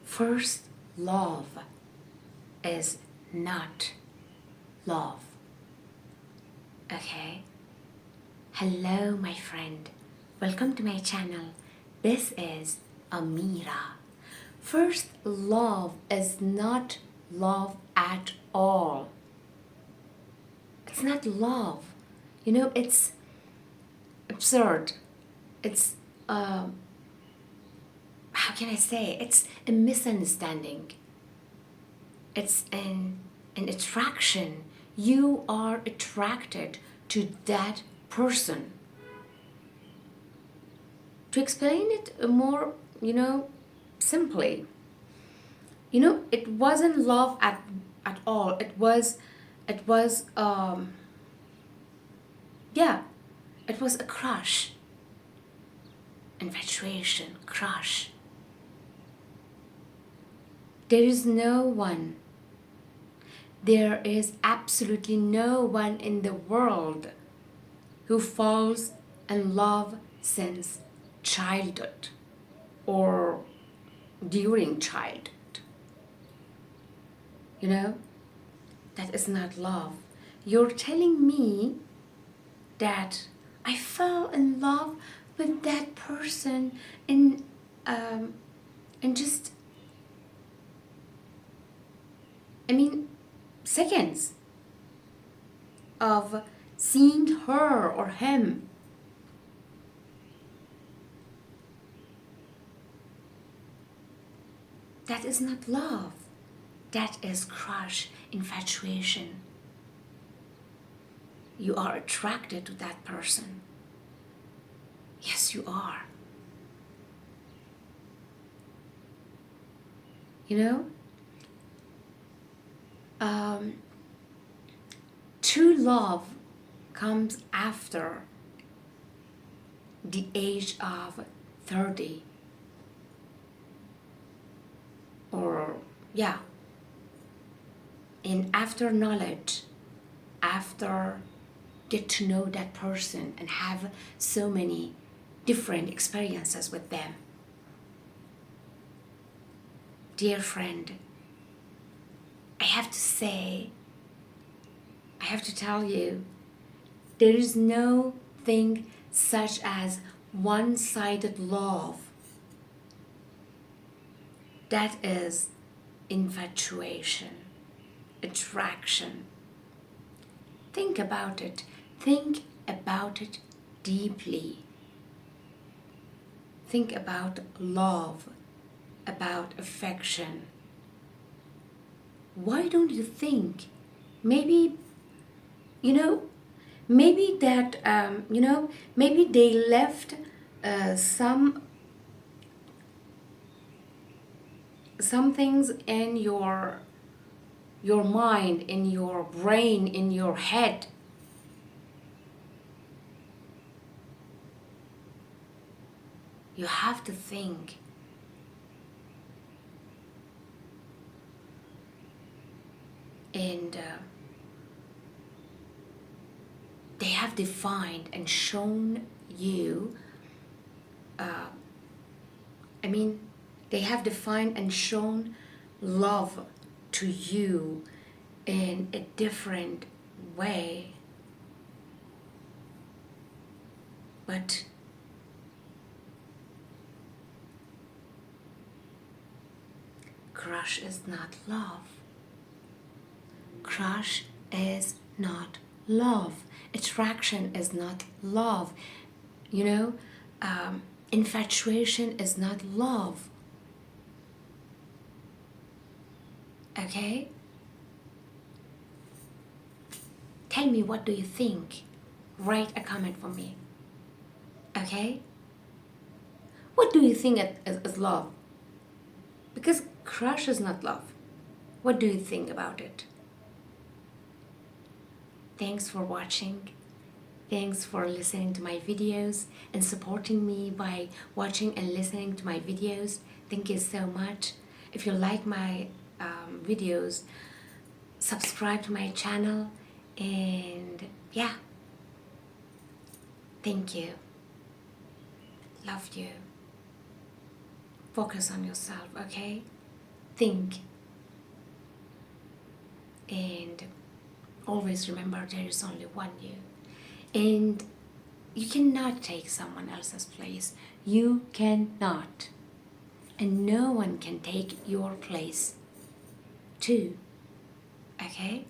First, love is not love. Okay? Hello, my friend. Welcome to my channel. This is Amira. First, love is not love at all. It's not love. You know, it's absurd. It's, how can I say? It's a misunderstanding. It's an attraction. You are attracted to that person. To explain it more, simply, it wasn't love at all. It was, it was a crush, infatuation, crush. There is absolutely no one in the world who falls in love since childhood or during childhood. That is not love. You're telling me that I fell in love with that person in just, seconds of seeing her or him. That is not love. That is crush, infatuation. You are attracted to that person. Yes, you are. True love comes after the age of 30. And after knowledge, after get to know that person and have so many different experiences with them. Dear friend, I have to tell you, there is no thing such as one-sided love. That is infatuation, attraction. Think about it. Think about it deeply. Think about love, about affection. Why don't you think maybe that maybe they left some things in your mind, in your brain, in your head. You have to think. And they have defined and shown you, they have defined and shown love to you in a different way. But crush is not love. Crush is not love. Attraction is not love. Infatuation is not love. Okay? Tell me, what do you think? Write a comment for me. Okay? What do you think is love? Because crush is not love. What do you think about it? Thanks for watching. Thanks for listening to my videos and supporting me by watching and listening to my videos. Thank you so much. If you like my videos, subscribe to my channel, and thank you. Love you. Focus on yourself, okay? think. And always remember there is only one you. And you cannot take someone else's place. You cannot. And no one can take your place too. Okay?